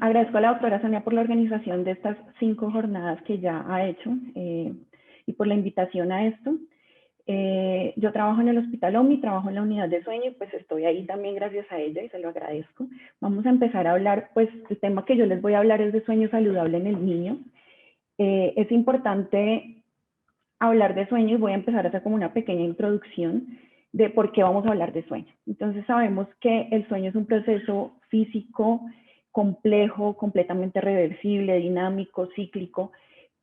Agradezco a la doctora Sonia por la organización de estas 5 jornadas que ya ha hecho y por la invitación a esto. Yo trabajo en el Hospital OMI, trabajo en la unidad de sueño y pues estoy ahí también gracias a ella y se lo agradezco. Vamos a empezar a hablar, pues el tema que yo les voy a hablar es de sueño saludable en el niño. Es importante hablar de sueño y voy a empezar a hacer como una pequeña introducción de por qué vamos a hablar de sueño. Entonces sabemos que el sueño es un proceso físico complejo, completamente reversible, dinámico, cíclico,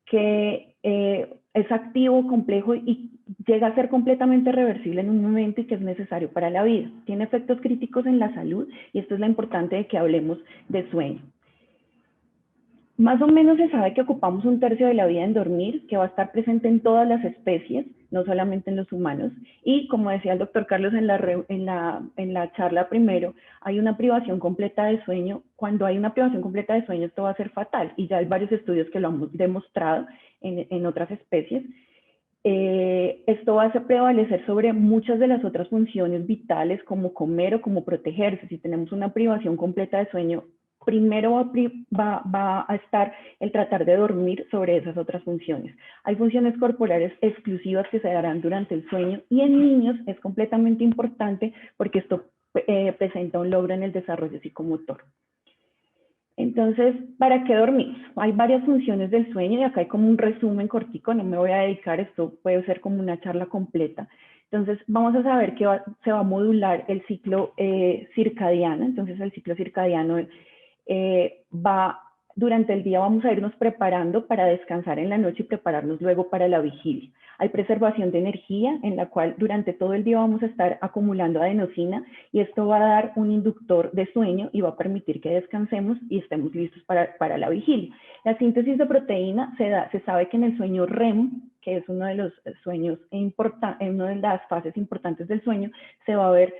que es activo, complejo y llega a ser completamente reversible en un momento y que es necesario para la vida. Tiene efectos críticos en la salud y esto es lo importante de que hablemos de sueño. Más o menos se sabe que ocupamos 1/3 de la vida en dormir, que va a estar presente en todas las especies, no solamente en los humanos. Y como decía el doctor Carlos en la charla primero, hay una privación completa de sueño. Cuando hay una privación completa de sueño, esto va a ser fatal. Y ya hay varios estudios que lo han demostrado en otras especies. Esto va a hacer prevalecer sobre muchas de las otras funciones vitales, como comer o como protegerse. Si tenemos una privación completa de sueño, primero va a estar el tratar de dormir sobre esas otras funciones. Hay funciones corporales exclusivas que se darán durante el sueño y en niños es completamente importante porque esto presenta un logro en el desarrollo psicomotor. Entonces, ¿para qué dormir? Hay varias funciones del sueño y acá hay como un resumen cortico, no me voy a dedicar, esto puede ser como una charla completa. Entonces, vamos a saber que se va a modular el ciclo circadiano. Entonces, el ciclo circadiano durante el día vamos a irnos preparando para descansar en la noche y prepararnos luego para la vigilia. Hay preservación de energía en la cual durante todo el día vamos a estar acumulando adenosina y esto va a dar un inductor de sueño y va a permitir que descansemos y estemos listos para la vigilia. La síntesis de proteína se sabe que en el sueño REM, que es uno de los sueños una de las fases importantes del sueño, se va a ver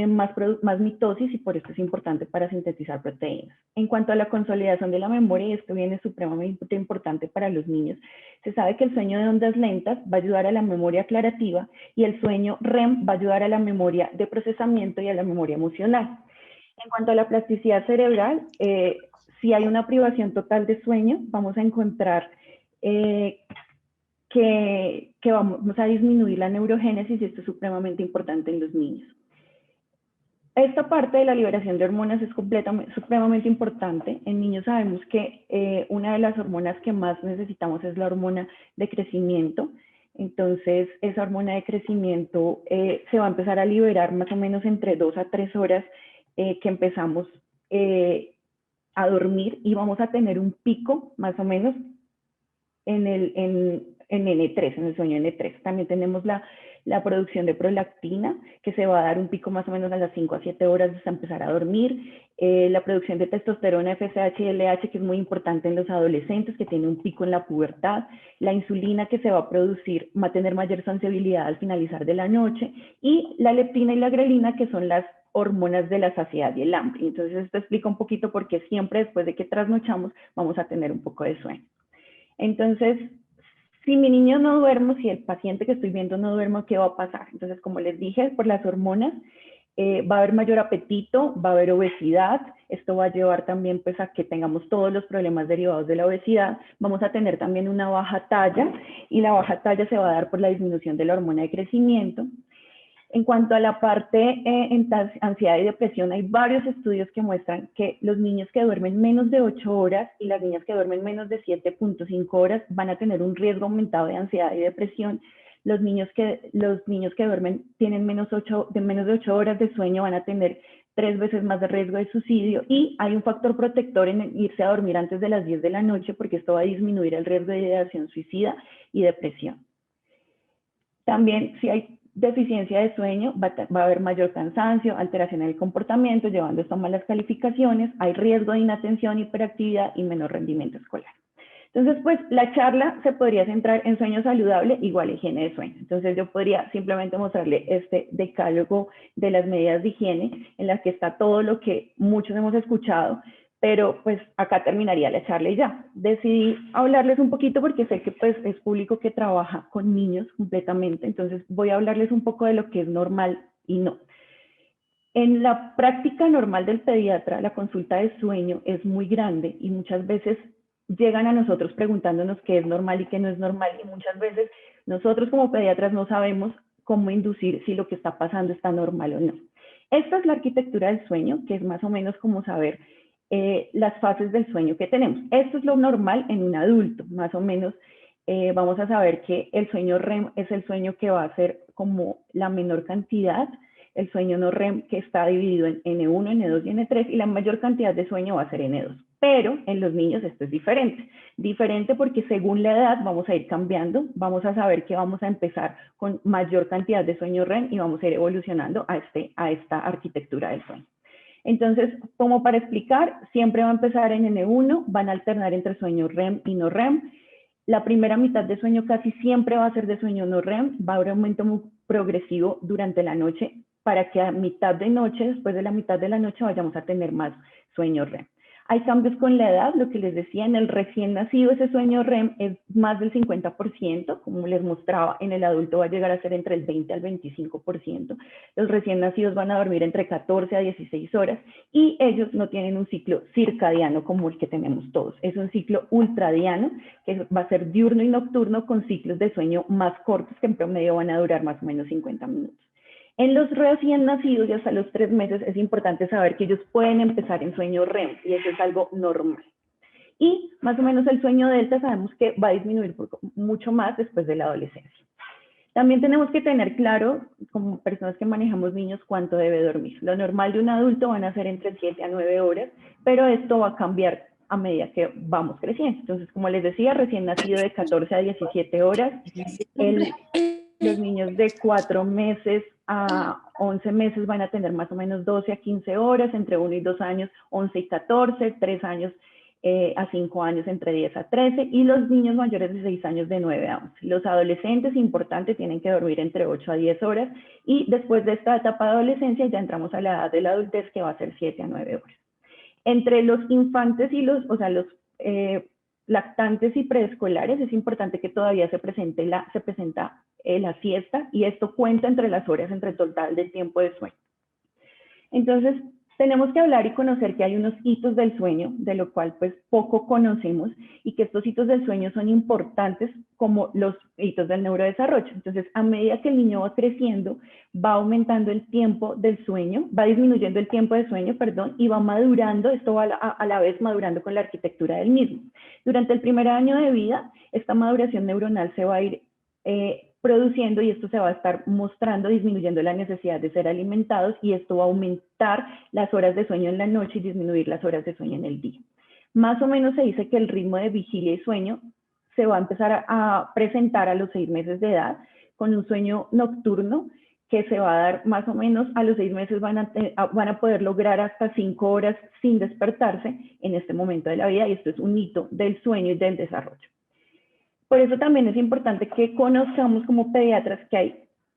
más mitosis y por esto es importante para sintetizar proteínas. En cuanto a la consolidación de la memoria, y esto viene supremamente importante para los niños, se sabe que el sueño de ondas lentas va a ayudar a la memoria aclarativa y el sueño REM va a ayudar a la memoria de procesamiento y a la memoria emocional. En cuanto a la plasticidad cerebral, si hay una privación total de sueño, vamos a encontrar que vamos a disminuir la neurogénesis y esto es supremamente importante en los niños. Esta parte de la liberación de hormonas es supremamente importante. En niños sabemos que una de las hormonas que más necesitamos es la hormona de crecimiento. Entonces, esa hormona de crecimiento se va a empezar a liberar más o menos entre 2 a 3 horas que empezamos a dormir y vamos a tener un pico más o menos en N3, en el sueño N3. También tenemos la producción de prolactina, que se va a dar un pico más o menos a las 5 a 7 horas de empezar a dormir. La producción de testosterona, FSH y LH, que es muy importante en los adolescentes, que tiene un pico en la pubertad. La insulina que se va a producir va a tener mayor sensibilidad al finalizar de la noche. Y la leptina y la grelina, que son las hormonas de la saciedad y el hambre. Entonces, esto explica un poquito por qué siempre después de que trasnochamos vamos a tener un poco de sueño. Entonces, si mi niño no duerme, si el paciente que estoy viendo no duerme, ¿qué va a pasar? Entonces, como les dije, por las hormonas va a haber mayor apetito, va a haber obesidad. Esto va a llevar también pues, a que tengamos todos los problemas derivados de la obesidad. Vamos a tener también una baja talla y la baja talla se va a dar por la disminución de la hormona de crecimiento. En cuanto a la parte en ansiedad y depresión, hay varios estudios que muestran que los niños que duermen menos de 8 horas y las niñas que duermen menos de 7.5 horas van a tener un riesgo aumentado de ansiedad y depresión. Los niños que tienen menos de 8 horas de sueño van a tener 3 veces más de riesgo de suicidio y hay un factor protector en irse a dormir antes de las 10 de la noche porque esto va a disminuir el riesgo de ideación suicida y depresión. También, si hay deficiencia de sueño, va a haber mayor cansancio, alteración en el comportamiento, llevando esto a malas calificaciones, hay riesgo de inatención, hiperactividad y menor rendimiento escolar. Entonces, pues, la charla se podría centrar en sueño saludable igual higiene de sueño. Entonces, yo podría simplemente mostrarle este decálogo de las medidas de higiene en las que está todo lo que muchos hemos escuchado, pero pues acá terminaría la charla y ya. Decidí hablarles un poquito porque sé que pues es público que trabaja con niños completamente, entonces voy a hablarles un poco de lo que es normal y no. En la práctica normal del pediatra, la consulta de sueño es muy grande y muchas veces llegan a nosotros preguntándonos qué es normal y qué no es normal, y muchas veces nosotros como pediatras no sabemos cómo inducir si lo que está pasando está normal o no. Esta es la arquitectura del sueño, que es más o menos como saber las fases del sueño que tenemos. Esto es lo normal en un adulto, más o menos. Vamos a saber que el sueño REM es el sueño que va a ser como la menor cantidad, el sueño no REM que está dividido en N1, N2 y N3, y la mayor cantidad de sueño va a ser N2. Pero en los niños esto es diferente. Diferente porque según la edad vamos a ir cambiando, vamos a saber que vamos a empezar con mayor cantidad de sueño REM y vamos a ir evolucionando a esta arquitectura del sueño. Entonces, como para explicar, siempre va a empezar en N1, van a alternar entre sueño REM y no REM. La primera mitad de sueño casi siempre va a ser de sueño no REM, va a haber un aumento muy progresivo durante la noche para que a mitad de noche, después de la mitad de la noche, vayamos a tener más sueño REM. Hay cambios con la edad, lo que les decía, en el recién nacido ese sueño REM es más del 50%, como les mostraba, en el adulto va a llegar a ser entre el 20 al 25%. Los recién nacidos van a dormir entre 14 a 16 horas y ellos no tienen un ciclo circadiano como el que tenemos todos. Es un ciclo ultradiano, que va a ser diurno y nocturno con ciclos de sueño más cortos, que en promedio van a durar más o menos 50 minutos. En los recién nacidos y hasta los 3 meses es importante saber que ellos pueden empezar en sueño REM y eso es algo normal. Y más o menos el sueño delta sabemos que va a disminuir mucho más después de la adolescencia. También tenemos que tener claro, como personas que manejamos niños, cuánto debe dormir. Lo normal de un adulto van a ser entre 7 a 9 horas, pero esto va a cambiar a medida que vamos creciendo. Entonces, como les decía, recién nacido de 14 a 17 horas, los niños de 4 meses a 11 meses van a tener más o menos 12 a 15 horas, entre 1 y 2 años 11 y 14, 3 años a 5 años entre 10 a 13 y los niños mayores de 6 años de 9 a 11. Los adolescentes, importante, tienen que dormir entre 8 a 10 horas y después de esta etapa de adolescencia ya entramos a la edad de la adultez que va a ser 7 a 9 horas. Entre los infantes y los lactantes y preescolares es importante que todavía se presenta la siesta y esto cuenta entre las horas entre el total del tiempo de sueño. Entonces, tenemos que hablar y conocer que hay unos hitos del sueño, de lo cual pues poco conocemos, y que estos hitos del sueño son importantes como los hitos del neurodesarrollo. Entonces, a medida que el niño va creciendo, va aumentando el tiempo del sueño, va disminuyendo el tiempo de sueño, perdón, y va madurando, esto va a la vez madurando con la arquitectura del mismo. Durante el primer año de vida, esta maduración neuronal se va a ir produciendo y esto se va a estar mostrando, disminuyendo la necesidad de ser alimentados y esto va a aumentar las horas de sueño en la noche y disminuir las horas de sueño en el día. Más o menos se dice que el ritmo de vigilia y sueño se va a empezar a presentar a los 6 meses de edad con un sueño nocturno que se va a dar más o menos a los 6 meses van a poder lograr hasta 5 horas sin despertarse en este momento de la vida y esto es un hito del sueño y del desarrollo. Por eso también es importante que conozcamos como pediatras que hay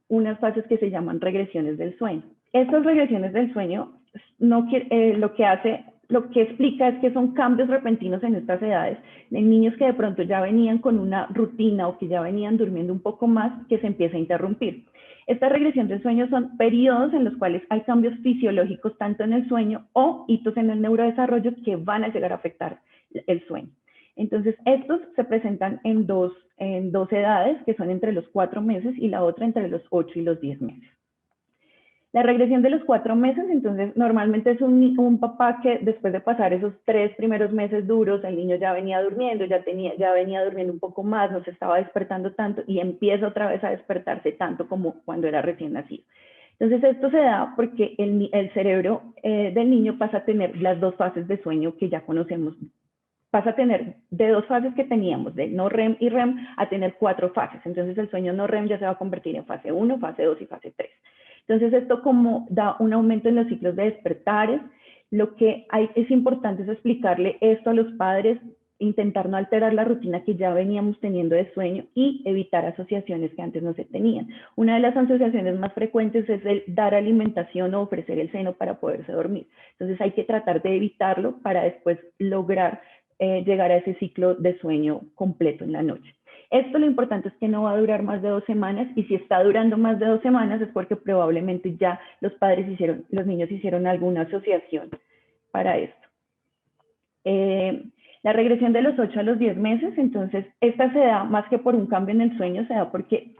unas fases que se llaman regresiones del sueño. Estas regresiones del sueño lo que explica es que son cambios repentinos en estas edades, en niños que de pronto ya venían con una rutina o que ya venían durmiendo un poco más, que se empieza a interrumpir. Esta regresión del sueño son periodos en los cuales hay cambios fisiológicos tanto en el sueño o hitos en el neurodesarrollo que van a llegar a afectar el sueño. Entonces, estos se presentan en dos edades, que son entre los 4 meses y la otra entre los 8 y los 10 meses. La regresión de los 4 meses, entonces, normalmente es un papá que después de pasar esos 3 primeros meses duros, el niño ya venía durmiendo, ya venía durmiendo un poco más, no se estaba despertando tanto y empieza otra vez a despertarse tanto como cuando era recién nacido. Entonces, esto se da porque el cerebro del niño pasa a tener las 2 fases de sueño que ya conocemos. Pasa a tener de 2 fases que teníamos, de no REM y REM, a tener 4 fases. Entonces el sueño no REM ya se va a convertir en fase 1, fase 2 y fase 3. Entonces esto como da un aumento en los ciclos de despertares. Lo que es importante es explicarle esto a los padres, intentar no alterar la rutina que ya veníamos teniendo de sueño y evitar asociaciones que antes no se tenían. Una de las asociaciones más frecuentes es el dar alimentación o ofrecer el seno para poderse dormir. Entonces hay que tratar de evitarlo para después lograr llegar a ese ciclo de sueño completo en la noche. Esto lo importante es que no va a durar más de 2 semanas, y si está durando más de 2 semanas es porque probablemente ya los niños hicieron alguna asociación para esto. La regresión de los 8 a los 10 meses, entonces esta se da más que por un cambio en el sueño, se da porque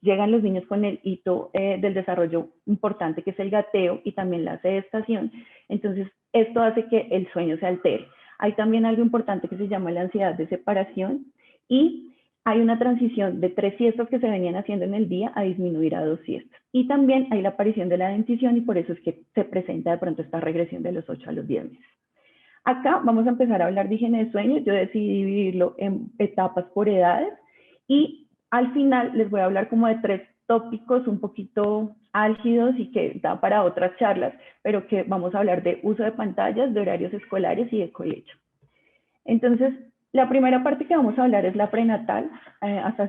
llegan los niños con el hito del desarrollo importante, que es el gateo, y también la sedestación. Entonces esto hace que el sueño se altere. Hay también algo importante que se llama la ansiedad de separación, y hay una transición de 3 siestas que se venían haciendo en el día a disminuir a 2 siestas. Y también hay la aparición de la dentición, y por eso es que se presenta de pronto esta regresión de los 8 a los 10 meses. Acá vamos a empezar a hablar de higiene de sueño. Yo decidí dividirlo en etapas por edades, y al final les voy a hablar como de 3 tópicos un poquito álgidos y que da para otras charlas, pero que vamos a hablar de uso de pantallas, de horarios escolares y de colegio. Entonces, la primera parte que vamos a hablar es la prenatal. Hasta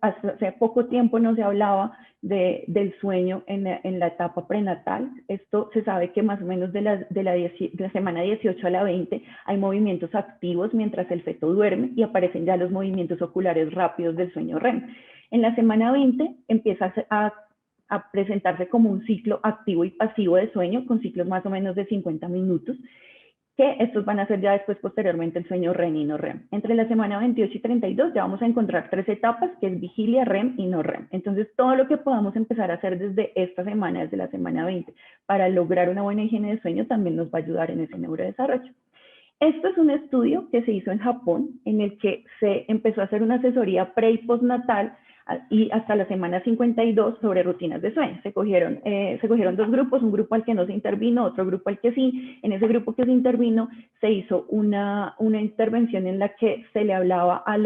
hace poco tiempo no se hablaba del sueño en la etapa prenatal. Esto se sabe que más o menos de la semana 18 a la 20 hay movimientos activos mientras el feto duerme, y aparecen ya los movimientos oculares rápidos del sueño REM. En la semana 20 empieza a presentarse como un ciclo activo y pasivo de sueño, con ciclos más o menos de 50 minutos, que estos van a ser ya después posteriormente el sueño REM y no REM. Entre la semana 28 y 32 ya vamos a encontrar 3 etapas, que es vigilia, REM y no REM. Entonces todo lo que podamos empezar a hacer desde esta semana, desde la semana 20, para lograr una buena higiene de sueño, también nos va a ayudar en ese neurodesarrollo. Esto es un estudio que se hizo en Japón, en el que se empezó a hacer una asesoría pre y postnatal y hasta la semana 52 sobre rutinas de sueño. Se cogieron 2 grupos, un grupo al que no se intervino, otro grupo al que sí. En ese grupo que se intervino se hizo una intervención en la que se le hablaba a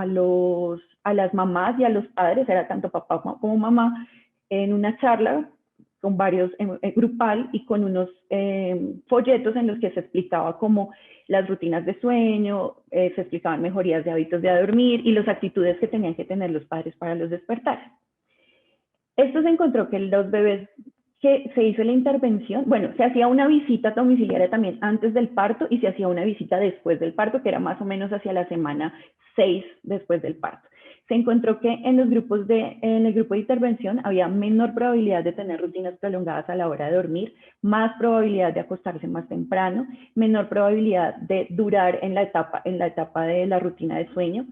las mamás y a los padres, era tanto papá como mamá, en una charla con varios grupal, y con unos folletos en los que se explicaba como las rutinas de sueño, se explicaban mejorías de hábitos de dormir y las actitudes que tenían que tener los padres para los despertares. Esto se encontró que los bebés que se hizo la intervención, bueno, se hacía una visita domiciliaria también antes del parto, y se hacía una visita después del parto, que era más o menos hacia la semana 6 después del parto. Se encontró que en el grupo de intervención había menor probabilidad de tener rutinas prolongadas a la hora de dormir, más probabilidad de acostarse más temprano, menor probabilidad de durar en la etapa de la rutina de sueño.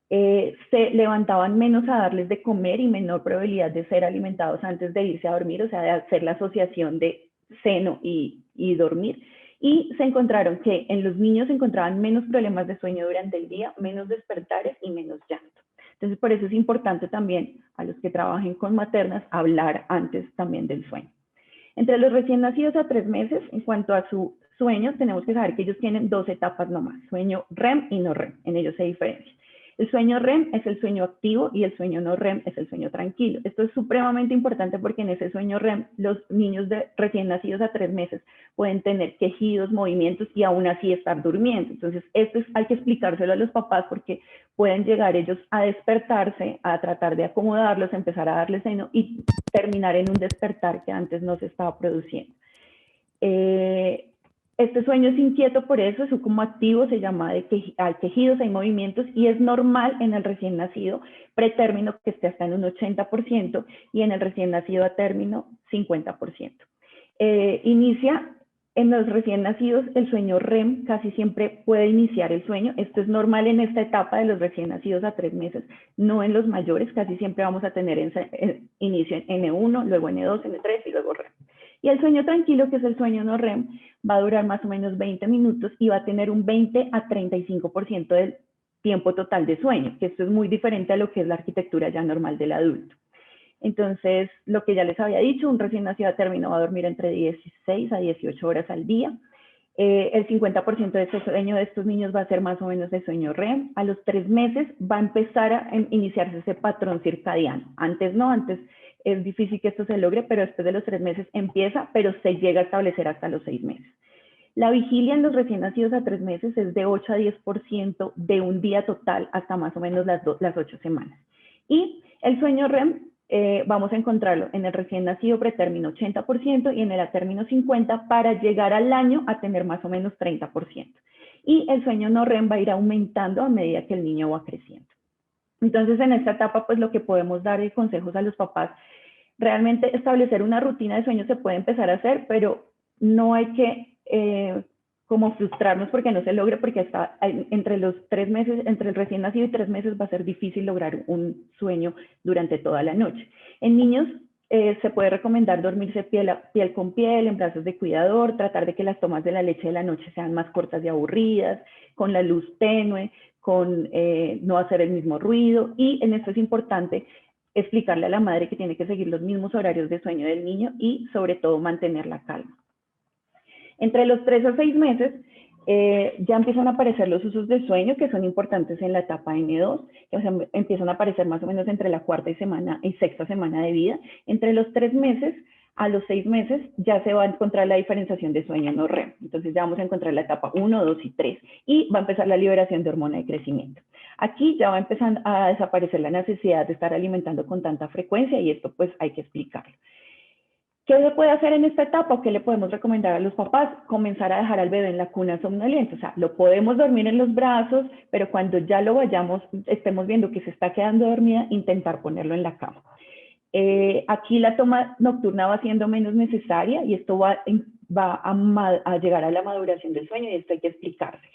Se levantaban menos a darles de comer, y menor probabilidad de ser alimentados antes de irse a dormir, o sea, de hacer la asociación de seno y dormir. Y se encontraron que en los niños se encontraban menos problemas de sueño durante el día, menos despertares y menos llanto. Entonces, por eso es importante también a los que trabajen con maternas hablar antes también del sueño. Entre los recién nacidos a 3 meses, en cuanto a su sueño, tenemos que saber que ellos tienen 2 etapas nomás, sueño REM y no REM, en ellos se diferencia. El sueño REM es el sueño activo y el sueño no REM es el sueño tranquilo. Esto es supremamente importante porque en ese sueño REM los niños recién nacidos a 3 meses pueden tener quejidos, movimientos y aún así estar durmiendo. Entonces, hay que explicárselo a los papás porque pueden llegar ellos a despertarse, a tratar de acomodarlos, empezar a darles seno y terminar en un despertar que antes no se estaba produciendo. Este sueño es inquieto, por eso es como activo, se llama hay quejidos, hay movimientos, y es normal en el recién nacido pretérmino que esté hasta en un 80%, y en el recién nacido a término 50%. Inicia en los recién nacidos, el sueño REM casi siempre puede iniciar el sueño. Esto es normal en esta etapa de los recién nacidos a 3 meses, no en los mayores. Casi siempre vamos a tener inicio en N1, luego N2, N3 y luego REM. Y el sueño tranquilo, que es el sueño no REM, va a durar más o menos 20 minutos y va a tener un 20 a 35% del tiempo total de sueño, que esto es muy diferente a lo que es la arquitectura ya normal del adulto. Entonces, lo que ya les había dicho, un recién nacido a término va a dormir entre 16 a 18 horas al día. El 50% de ese sueño de estos niños va a ser más o menos de sueño REM. A los 3 meses va a empezar a iniciarse ese patrón circadiano. Antes no, antes es difícil que esto se logre, pero después de los 3 meses empieza, pero se llega a establecer hasta los 6 meses. La vigilia en los recién nacidos a 3 meses es de 8 a 10% de un día total hasta más o menos las 8 semanas. Y el sueño REM vamos a encontrarlo en el recién nacido pretérmino 80% y en el atérmino 50% para llegar al año a tener más o menos 30%. Y el sueño no REM va a ir aumentando a medida que el niño va creciendo. Entonces, en esta etapa, pues lo que podemos dar de consejos a los papás, realmente establecer una rutina de sueño se puede empezar a hacer, pero no hay que como frustrarnos porque no se logre, porque hasta entre los 3 meses, entre el recién nacido y 3 meses va a ser difícil lograr un sueño durante toda la noche. En niños se puede recomendar dormirse piel con piel, en brazos de cuidador, tratar de que las tomas de la leche de la noche sean más cortas y aburridas, con la luz tenue, con no hacer el mismo ruido, y en esto es importante explicarle a la madre que tiene que seguir los mismos horarios de sueño del niño y sobre todo mantener la calma. Entre los 3 a 6 meses ya empiezan a aparecer los usos de sueño que son importantes en la etapa N2, o sea, empiezan a aparecer más o menos entre la cuarta y sexta semana de vida. Entre los 3 meses a los 6 meses ya se va a encontrar la diferenciación de sueño no REM. Entonces ya vamos a encontrar la etapa 1, 2 y 3 y va a empezar la liberación de hormona de crecimiento. Aquí ya va a empezar a desaparecer la necesidad de estar alimentando con tanta frecuencia y esto pues hay que explicarlo. ¿Qué se puede hacer en esta etapa o qué le podemos recomendar a los papás? Comenzar a dejar al bebé en la cuna somnoliente. O sea, lo podemos dormir en los brazos, pero cuando ya lo estemos viendo que se está quedando dormida, intentar ponerlo en la cama. Aquí la toma nocturna va siendo menos necesaria y esto va a llegar a la maduración del sueño y esto hay que explicárselo.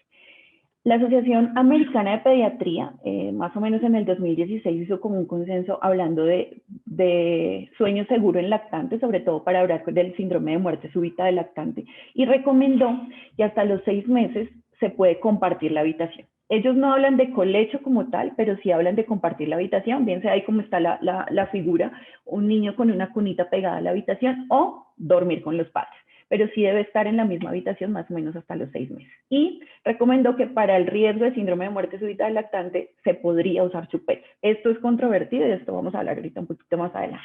La Asociación Americana de Pediatría, más o menos en el 2016, hizo como un consenso hablando de sueño seguro en lactantes, sobre todo para hablar del síndrome de muerte súbita del lactante, y recomendó que hasta los 6 meses se puede compartir la habitación. Ellos no hablan de colecho como tal, pero sí hablan de compartir la habitación, bien sea ahí como está la figura, un niño con una cunita pegada a la habitación o dormir con los padres, pero sí debe estar en la misma habitación más o menos hasta los 6 meses. Y recomendó que para el riesgo de síndrome de muerte súbita del lactante se podría usar chupetes. Esto es controvertido y de esto vamos a hablar ahorita un poquito más adelante.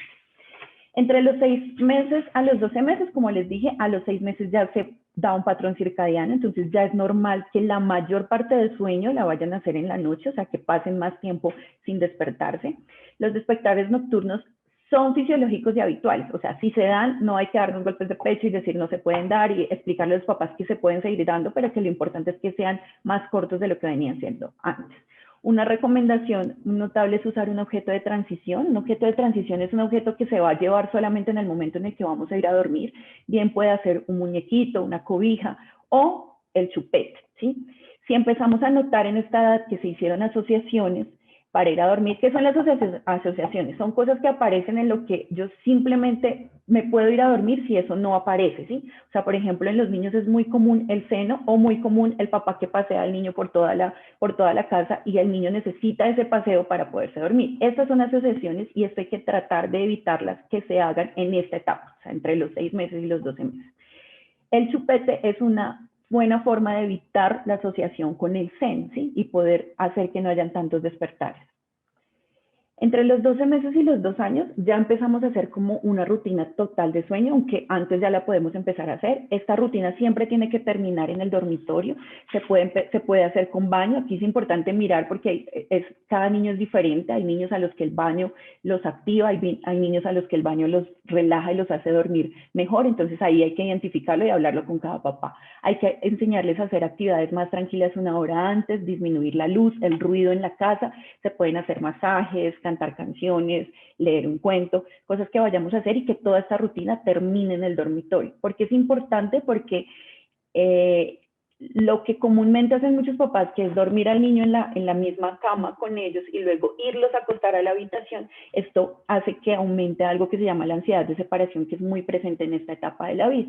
Entre los 6 meses a los 12 meses, como les dije, a los 6 meses ya se da un patrón circadiano, entonces ya es normal que la mayor parte del sueño la vayan a hacer en la noche, o sea, que pasen más tiempo sin despertarse. Los despertares nocturnos son fisiológicos y habituales, o sea, si se dan, no hay que darnos golpes de pecho y decir no se pueden dar y explicarle a los papás que se pueden seguir dando, pero que lo importante es que sean más cortos de lo que venían siendo antes. Una recomendación notable es usar un objeto de transición. Un objeto de transición es un objeto que se va a llevar solamente en el momento en el que vamos a ir a dormir. Bien puede ser un muñequito, una cobija o el chupete, ¿sí? Si empezamos a notar en esta edad que se hicieron asociaciones para ir a dormir, ¿qué son las asociaciones? Son cosas que aparecen en lo que yo simplemente me puedo ir a dormir si eso no aparece, ¿sí? O sea, por ejemplo, en los niños es muy común el seno o muy común el papá que pasea al niño por toda la casa y el niño necesita ese paseo para poderse dormir. Estas son asociaciones y esto hay que tratar de evitarlas que se hagan en esta etapa, o sea, entre los 6 meses y los 12 meses. El chupete es una buena forma de evitar la asociación con el seno, ¿sí? Y poder hacer que no hayan tantos despertares. Entre los 12 meses y los 2 años ya empezamos a hacer como una rutina total de sueño, aunque antes ya la podemos empezar a hacer. Esta rutina siempre tiene que terminar en el dormitorio, se puede hacer con baño. Aquí es importante mirar porque cada niño es diferente, hay niños a los que el baño los activa, hay niños a los que el baño los relaja y los hace dormir mejor, entonces ahí hay que identificarlo y hablarlo con cada papá. Hay que enseñarles a hacer actividades más tranquilas una hora antes, disminuir la luz, el ruido en la casa, se pueden hacer masajes, cantar canciones, leer un cuento, cosas que vayamos a hacer y que toda esta rutina termine en el dormitorio. ¿Por qué es importante? Porque lo que comúnmente hacen muchos papás, que es dormir al niño en la misma cama con ellos y luego irlos a acostar a la habitación, esto hace que aumente algo que se llama la ansiedad de separación, que es muy presente en esta etapa de la vida.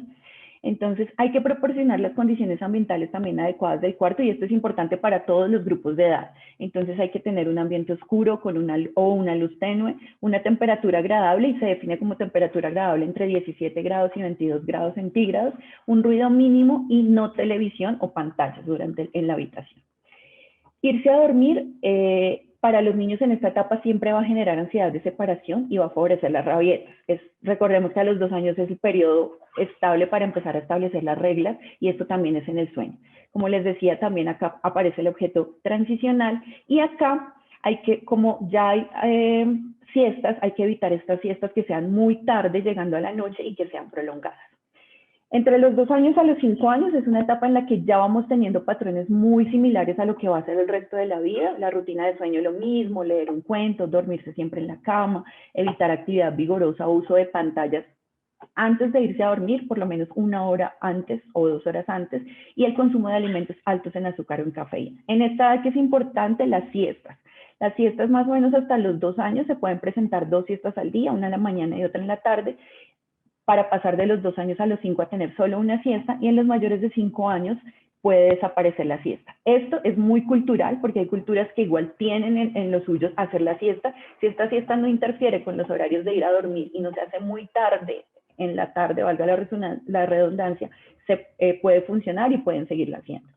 Entonces hay que proporcionar las condiciones ambientales también adecuadas del cuarto y esto es importante para todos los grupos de edad. Entonces hay que tener un ambiente oscuro con una luz tenue, una temperatura agradable y se define como temperatura agradable entre 17 grados y 22 grados centígrados, un ruido mínimo y no televisión o pantallas en la habitación. Irse a dormir para los niños en esta etapa siempre va a generar ansiedad de separación y va a favorecer las rabietas. Recordemos que a los 2 años es el periodo estable para empezar a establecer las reglas y esto también es en el sueño. Como les decía, también acá aparece el objeto transicional y acá hay que, como ya hay siestas, hay que evitar estas siestas que sean muy tarde llegando a la noche y que sean prolongadas. Entre los 2 años a los 5 años es una etapa en la que ya vamos teniendo patrones muy similares a lo que va a ser el resto de la vida. La rutina de sueño lo mismo, leer un cuento, dormirse siempre en la cama, evitar actividad vigorosa, uso de pantallas antes de irse a dormir, por lo menos 1 hora antes o 2 horas antes, y el consumo de alimentos altos en azúcar o en cafeína. En esta edad que es importante, las siestas. Las siestas más o menos hasta los 2 años se pueden presentar 2 siestas al día, una en la mañana y otra en la tarde, para pasar de los 2 años a los 5 a tener solo una siesta, y en los mayores de 5 años puede desaparecer la siesta. Esto es muy cultural porque hay culturas que igual tienen en los suyos hacer la siesta. Si esta siesta no interfiere con los horarios de ir a dormir y no se hace muy tarde en la tarde, valga la redundancia, se puede funcionar y pueden seguirla haciendo.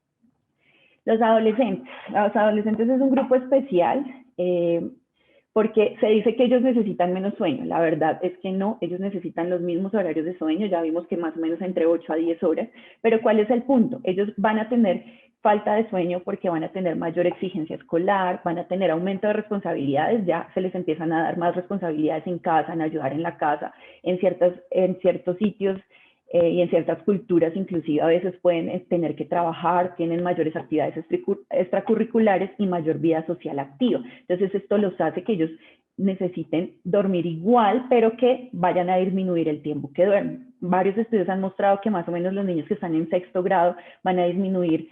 Los adolescentes es un grupo especial porque se dice que ellos necesitan menos sueño. La verdad es que no, ellos necesitan los mismos horarios de sueño, ya vimos que más o menos entre 8 a 10 horas, pero ¿cuál es el punto? Ellos van a tener falta de sueño porque van a tener mayor exigencia escolar, van a tener aumento de responsabilidades, ya se les empiezan a dar más responsabilidades en casa, en ayudar en la casa, en ciertos sitios y en ciertas culturas inclusive a veces pueden tener que trabajar, tienen mayores actividades extracurriculares y mayor vida social activa. Entonces esto los hace que ellos necesiten dormir igual, pero que vayan a disminuir el tiempo que duermen. Varios estudios han mostrado que más o menos los niños que están en sexto grado van a disminuir,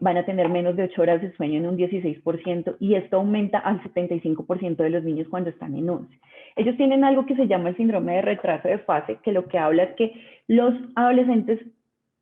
van a tener menos de 8 horas de sueño en un 16%, y esto aumenta al 75% de los niños cuando están en 11. Ellos tienen algo que se llama el síndrome de retraso de fase, que lo que habla es que los adolescentes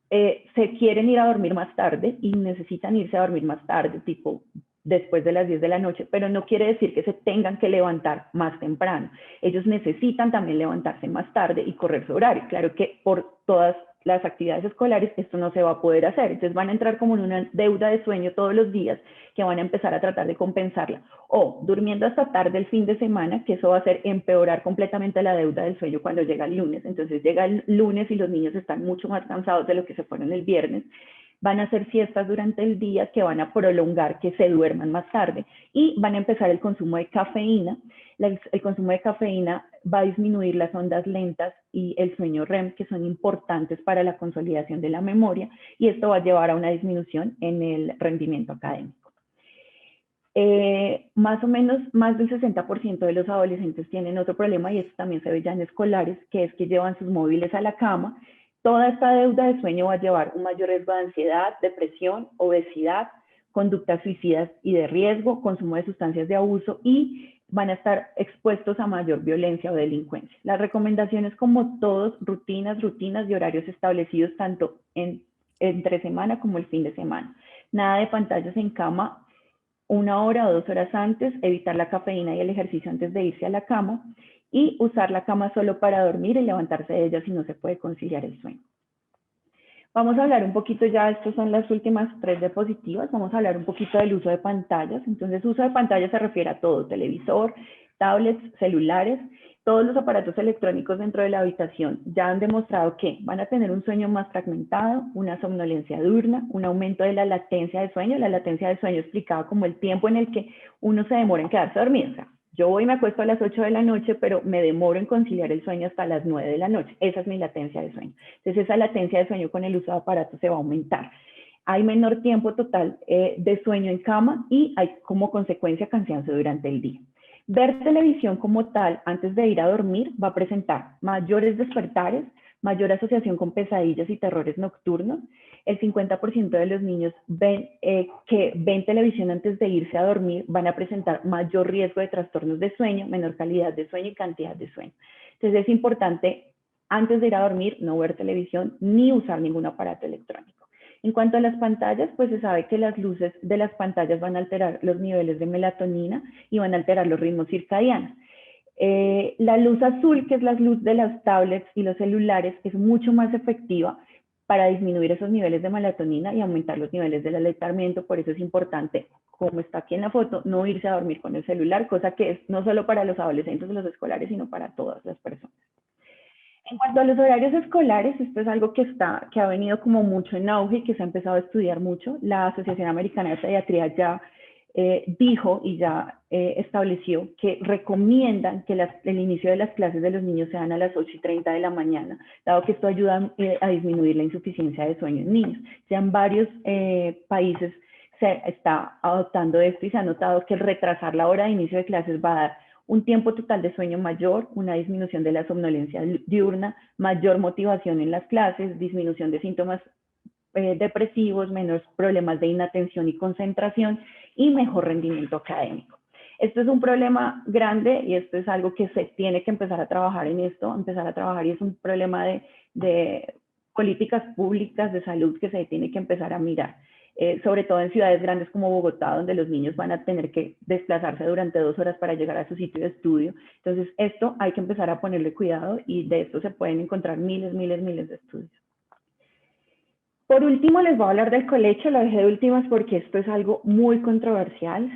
se quieren ir a dormir más tarde y necesitan irse a dormir más tarde, tipo después de las 10 de la noche, pero no quiere decir que se tengan que levantar más temprano. Ellos necesitan también levantarse más tarde y correr su horario. Claro que por todas las actividades escolares esto no se va a poder hacer, entonces van a entrar como en una deuda de sueño todos los días que van a empezar a tratar de compensarla, o durmiendo hasta tarde el fin de semana, que eso va a hacer empeorar completamente la deuda del sueño cuando llega el lunes. Entonces llega el lunes y los niños están mucho más cansados de lo que se fueron el viernes, van a hacer siestas durante el día que van a prolongar que se duerman más tarde, y van a empezar el consumo de cafeína. El consumo de cafeína va a disminuir las ondas lentas y el sueño REM, que son importantes para la consolidación de la memoria, y esto va a llevar a una disminución en el rendimiento académico. Más o menos más del 60% de los adolescentes tienen otro problema, y esto también se ve ya en escolares, que es que llevan sus móviles a la cama. Toda esta deuda de sueño va a llevar un mayor riesgo de ansiedad, depresión, obesidad, conductas suicidas y de riesgo, consumo de sustancias de abuso, y van a estar expuestos a mayor violencia o delincuencia. Las recomendaciones, como todos, rutinas y horarios establecidos tanto entre semana como el fin de semana. Nada de pantallas en cama 1 hora o 2 horas antes, evitar la cafeína y el ejercicio antes de irse a la cama, y usar la cama solo para dormir y levantarse de ella si no se puede conciliar el sueño. Vamos a hablar un poquito ya, estas son las últimas 3 diapositivas, vamos a hablar un poquito del uso de pantallas. Entonces, uso de pantallas se refiere a todo: televisor, tablets, celulares. Todos los aparatos electrónicos dentro de la habitación ya han demostrado que van a tener un sueño más fragmentado, una somnolencia diurna, un aumento de la latencia de sueño. La latencia de sueño explicada como el tiempo en el que uno se demora en quedarse dormido. O sea, yo voy y me acuesto a las 8 de la noche, pero me demoro en conciliar el sueño hasta las 9 de la noche. Esa es mi latencia de sueño. Entonces, esa latencia de sueño con el uso de aparatos se va a aumentar. Hay menor tiempo total de sueño en cama, y hay como consecuencia cansancio durante el día. Ver televisión como tal antes de ir a dormir va a presentar mayores despertares, mayor asociación con pesadillas y terrores nocturnos. El 50% de los niños que ven televisión antes de irse a dormir van a presentar mayor riesgo de trastornos de sueño, menor calidad de sueño y cantidad de sueño. Entonces es importante, antes de ir a dormir, no ver televisión ni usar ningún aparato electrónico. En cuanto a las pantallas, pues se sabe que las luces de las pantallas van a alterar los niveles de melatonina y van a alterar los ritmos circadianos. La luz azul, que es la luz de las tablets y los celulares, es mucho más efectiva para disminuir esos niveles de melatonina y aumentar los niveles del alertamiento. Por eso es importante, como está aquí en la foto, no irse a dormir con el celular, cosa que es no solo para los adolescentes o los escolares, sino para todas las personas. En cuanto a los horarios escolares, esto es algo que ha venido como mucho en auge y que se ha empezado a estudiar mucho. La Asociación Americana de Pediatría ya dijo y ya estableció que recomiendan que el inicio de las clases de los niños sean a las 8:30 de la mañana, dado que esto ayuda a disminuir la insuficiencia de sueño en niños. Ya en varios países se está adoptando esto y se ha notado que el retrasar la hora de inicio de clases va a dar un tiempo total de sueño mayor, una disminución de la somnolencia diurna, mayor motivación en las clases, disminución de síntomas depresivos, menos problemas de inatención y concentración y mejor rendimiento académico. Esto es un problema grande y esto es algo que se tiene que empezar a trabajar en esto, empezar a trabajar, y es un problema de políticas públicas de salud que se tiene que empezar a mirar. Sobre todo en ciudades grandes como Bogotá, donde los niños van a tener que desplazarse durante 2 horas para llegar a su sitio de estudio. Entonces, esto hay que empezar a ponerle cuidado y de esto se pueden encontrar miles de estudios. Por último, les voy a hablar del colecho, lo dejé de últimas porque esto es algo muy controversial.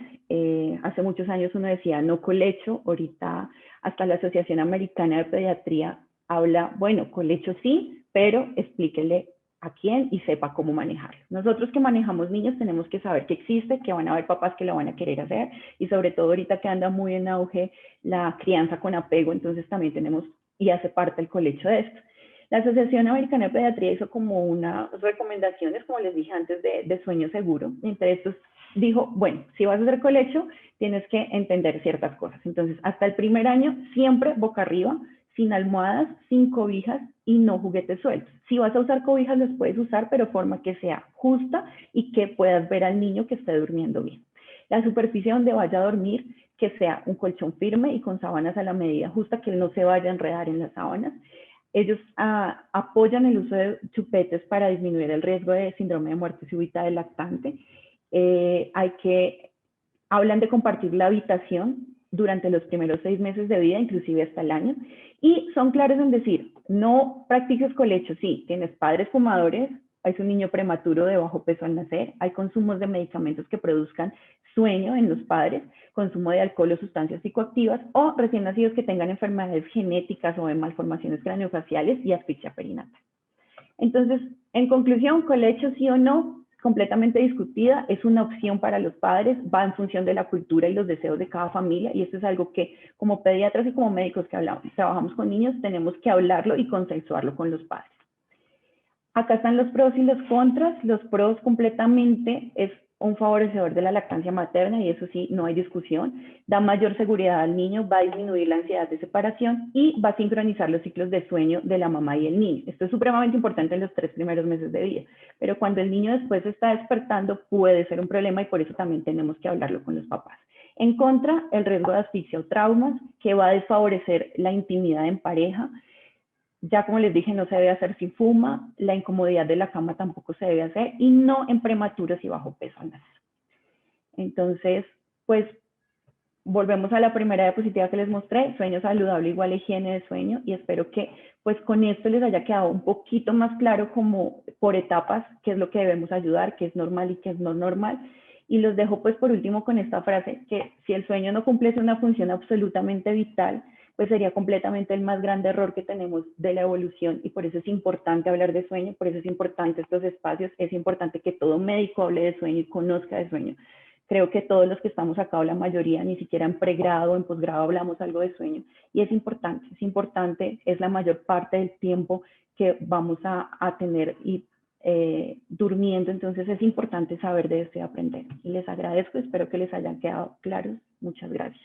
Hace muchos años uno decía no colecho, ahorita hasta la Asociación Americana de Pediatría habla, bueno, colecho sí, pero explíquele a quién y sepa cómo manejarlo. Nosotros que manejamos niños tenemos que saber que existe, que van a haber papás que lo van a querer hacer y sobre todo ahorita que anda muy en auge la crianza con apego, entonces también tenemos y hace parte el colecho de esto. La Asociación Americana de Pediatría hizo como unas recomendaciones, como les dije antes, de sueño seguro. Entre estos dijo, bueno, si vas a hacer colecho, tienes que entender ciertas cosas. Entonces, hasta el primer año, siempre boca arriba, sin almohadas, sin cobijas y no juguetes sueltos. Si vas a usar cobijas, los puedes usar, pero de forma que sea justa y que puedas ver al niño que esté durmiendo bien. La superficie donde vaya a dormir, que sea un colchón firme y con sábanas a la medida justa, que él no se vaya a enredar en las sábanas. Ellos apoyan el uso de chupetes para disminuir el riesgo de síndrome de muerte súbita del lactante. Hablan de compartir la habitación durante los primeros 6 meses de vida, inclusive hasta el año. Y son claros en decir, no practiques colecho, sí, tienes padres fumadores, es un niño prematuro de bajo peso al nacer, hay consumos de medicamentos que produzcan sueño en los padres, consumo de alcohol o sustancias psicoactivas, o recién nacidos que tengan enfermedades genéticas o de malformaciones craneofaciales y asfixia perinatal. Entonces, en conclusión, colecho sí o no, completamente discutida, es una opción para los padres, va en función de la cultura y los deseos de cada familia, y esto es algo que como pediatras y como médicos que trabajamos con niños, tenemos que hablarlo y consensuarlo con los padres. Acá están los pros y los contras. Los pros completamente es un favorecedor de la lactancia materna y eso sí, no hay discusión. Da mayor seguridad al niño, va a disminuir la ansiedad de separación y va a sincronizar los ciclos de sueño de la mamá y el niño. Esto es supremamente importante en los 3 primeros meses de vida, pero cuando el niño después está despertando puede ser un problema y por eso también tenemos que hablarlo con los papás. En contra, el riesgo de asfixia o traumas, que va a desfavorecer la intimidad en pareja. Ya como les dije, no se debe hacer si fuma, la incomodidad de la cama tampoco se debe hacer y no en prematuros y bajo peso al nacer. Entonces, pues volvemos a la primera diapositiva que les mostré, sueño saludable igual a higiene de sueño, y espero que pues con esto les haya quedado un poquito más claro como por etapas qué es lo que debemos ayudar, qué es normal y qué es no normal. Y los dejo pues por último con esta frase, que si el sueño no cumple una función absolutamente vital, pues sería completamente el más grande error que tenemos de la evolución, y por eso es importante hablar de sueño, por eso es importante estos espacios, es importante que todo médico hable de sueño y conozca de sueño. Creo que todos los que estamos acá, o la mayoría, ni siquiera en pregrado o en posgrado hablamos algo de sueño, y es importante, es la mayor parte del tiempo que vamos a tener durmiendo, entonces es importante saber de esto y aprender. Y les agradezco, espero que les hayan quedado claros. Muchas gracias.